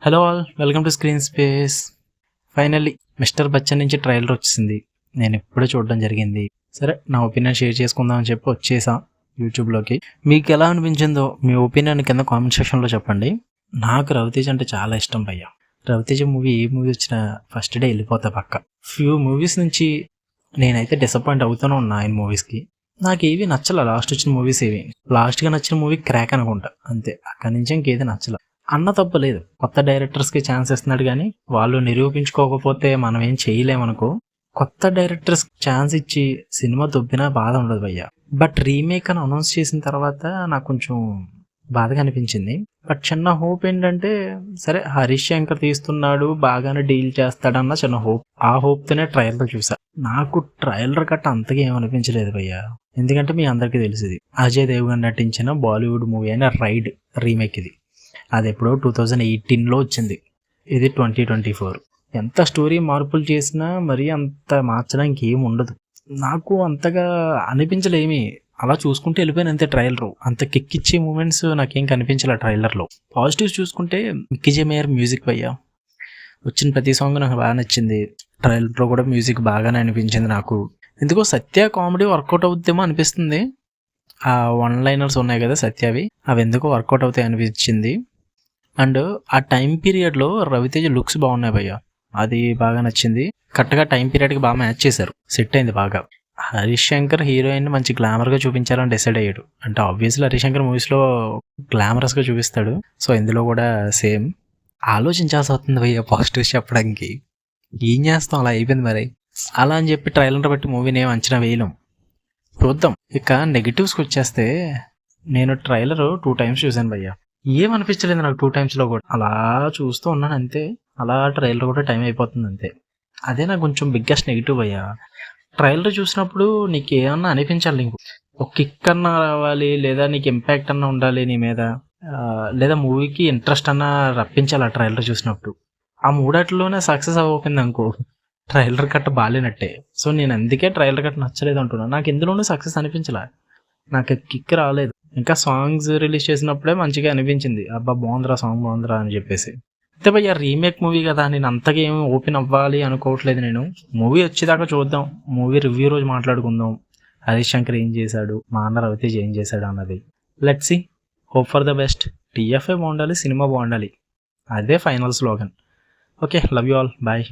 Hello all, welcome to screen space. Finally mister Bachchan నుంచి trailer వచ్చింది. నేను ఎప్పుడూ చూడడం జరిగింది. సరే, నా ఒపీనియన్ షేర్ చేసుకుందాం అని చెప్పి వచ్చేసా యూట్యూబ్లోకి. మీకు ఎలా అనిపించిందో మీ ఒపీనియన్ కింద కామెంట్ సెక్షన్లో చెప్పండి. నాకు రవితేజ అంటే చాలా ఇష్టం భయ్య. రవితేజ మూవీ ఏ మూవీ వచ్చినా ఫస్ట్ డే వెళ్ళిపోతా పక్క. ఫ్యూ మూవీస్ నుంచి నేనైతే డిసప్పాయింట్ అవుతూనే ఉన్నా ఆయన మూవీస్కి. నాకు ఏవి నచ్చల. లాస్ట్ వచ్చిన మూవీస్ ఏవి, లాస్ట్గా నచ్చిన మూవీ క్రాక్ అనుకుంటా, అంతే. అక్కడి నుంచి ఇంకేది నచ్చల. అన్న తప్పలేదు, కొత్త డైరెక్టర్స్కి ఛాన్స్ ఇస్తున్నాడు, కానీ వాళ్ళు నిరూపించుకోకపోతే మనం ఏం చేయలేమనుకో. కొత్త డైరెక్టర్స్ ఛాన్స్ ఇచ్చి సినిమా దొబ్బినా బాధ ఉండదు భయ్య. బట్ రీమేక్ అని అనౌన్స్ చేసిన తర్వాత నాకు కొంచెం బాధగా అనిపించింది. బట్ చిన్న హోప్ ఏంటంటే, సరే హరీష్ శంకర్ తీస్తున్నాడు, బాగానే డీల్ చేస్తాడన్న చిన్న హోప్. ఆ హోప్తోనే ట్రైలర్ చూసా. నాకు ట్రైలర్ కట్ట అంతగా ఏమనిపించలేదు భయ్య. ఎందుకంటే మీ అందరికీ తెలిసింది, అజయ్ దేవ్గన్ నటించిన బాలీవుడ్ మూవీ అయిన రైడ్ రీమేక్ ఇది. అది ఎప్పుడో 2018లో వచ్చింది, ఇది 2024. ఎంత స్టోరీ మార్పులు చేసినా మరీ అంత మార్చడానికి ఏమి ఉండదు. నాకు అంతగా అనిపించలేమి. అలా చూసుకుంటే వెళ్ళిపోయిన అంతే. ట్రైలర్ అంత కిక్కిచ్చే మూమెంట్స్ నాకేం కనిపించలే ట్రైలర్లో. పాజిటివ్స్ చూసుకుంటే మిక్కీ మేయర్ మ్యూజిక్ భయ్య, వచ్చిన ప్రతి సాంగ్ నాకు బాగా నచ్చింది. ట్రైలర్లో కూడా మ్యూజిక్ బాగానే అనిపించింది నాకు. ఎందుకో సత్య కామెడీ వర్కౌట్ అవుద్దేమో అనిపిస్తుంది. ఆ వన్ లైనర్స్ ఉన్నాయి కదా సత్యవి, అవి ఎందుకో వర్కౌట్ అవుతాయి అనిపించింది. అండ్ ఆ టైం పీరియడ్లో రవితేజ లుక్స్ బాగున్నాయి భయ్య, అది బాగా నచ్చింది. కరెక్ట్గా టైం పీరియడ్కి బాగా మ్యాచ్ చేశారు, సెట్ అయింది బాగా. హరీష్ శంకర్ హీరోయిన్ మంచి గ్లామర్గా చూపించాలని డిసైడ్ అయ్యాడు. అంటే ఆబ్వియస్లీ హరీష్ శంకర్ మూవీస్లో గ్లామరస్గా చూపిస్తాడు, సో ఇందులో కూడా సేమ్. ఆలోచించాల్సి వస్తుంది భయ్య పాజిటివ్స్ చెప్పడానికి. ఏం చేస్తాం, అలా అయిపోయింది మరి. అలా అని చెప్పి ట్రైలర్ బట్టి మూవీని ఏం అంచనా వేయలేం, చూద్దాం. ఇక నెగిటివ్స్కి వచ్చేస్తే, నేను ట్రైలర్ 2 times చూశాను భయ్య. ఏమనిపించలేదు నాకు 2 timesలో కూడా. అలా చూస్తూ ఉన్నాను అంతే. అలా ట్రైలర్ కూడా టైం అయిపోతుంది అంతే. అదే నాకు కొంచెం బిగ్గెస్ట్ నెగిటివ్ అయ్యా. ట్రైలర్ చూసినప్పుడు నీకు ఏమన్నా అనిపించాలి, నీకు ఒక కిక్ అన్నా రావాలి, లేదా నీకు ఇంపాక్ట్ అన్నా ఉండాలి నీ మీద, లేదా మూవీకి ఇంట్రెస్ట్ అన్నా రప్పించాలి ఆ ట్రైలర్ చూసినప్పుడు. ఆ మూడాటిలోనే సక్సెస్ అవ్వకపోయింది అనుకో, ట్రైలర్ కట్ట బాగాలేనట్టే. సో నేను అందుకే ట్రైలర్ కట్ట నచ్చలేదు అంటున్నాను. నాకు ఎందులోనూ సక్సెస్ అనిపించలే, నాకు కిక్ రాలేదు. ఇంకా సాంగ్స్ రిలీజ్ చేసినప్పుడే మంచిగా అనిపించింది, అబ్బా బాగుందిరా సాంగ్ బాగుందిరా అని చెప్పేసి. అయితే భయ్య రీమేక్ మూవీ కదా, నేను అంతగా ఏమి ఓపెన్ అవ్వాలి అనుకోవట్లేదు. నేను మూవీ వచ్చేదాకా చూద్దాం, మూవీ రివ్యూ రోజు మాట్లాడుకుందాం. హరీష్ శంకర్ ఏం చేశాడు, మా అన్న రవితేజ్ ఏం చేశాడు అన్నది. Let's see, hope for the best. TFI బాగుండాలి, సినిమా బాగుండాలి, అదే final slogan. Okay, love you all, bye.